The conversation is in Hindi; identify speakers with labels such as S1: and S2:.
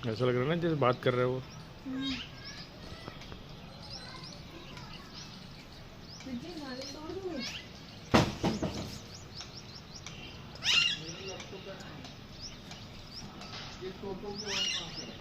S1: ऐसा लग रहा है ना जैसे बात कर रहे हो वो।
S2: ये टोटो के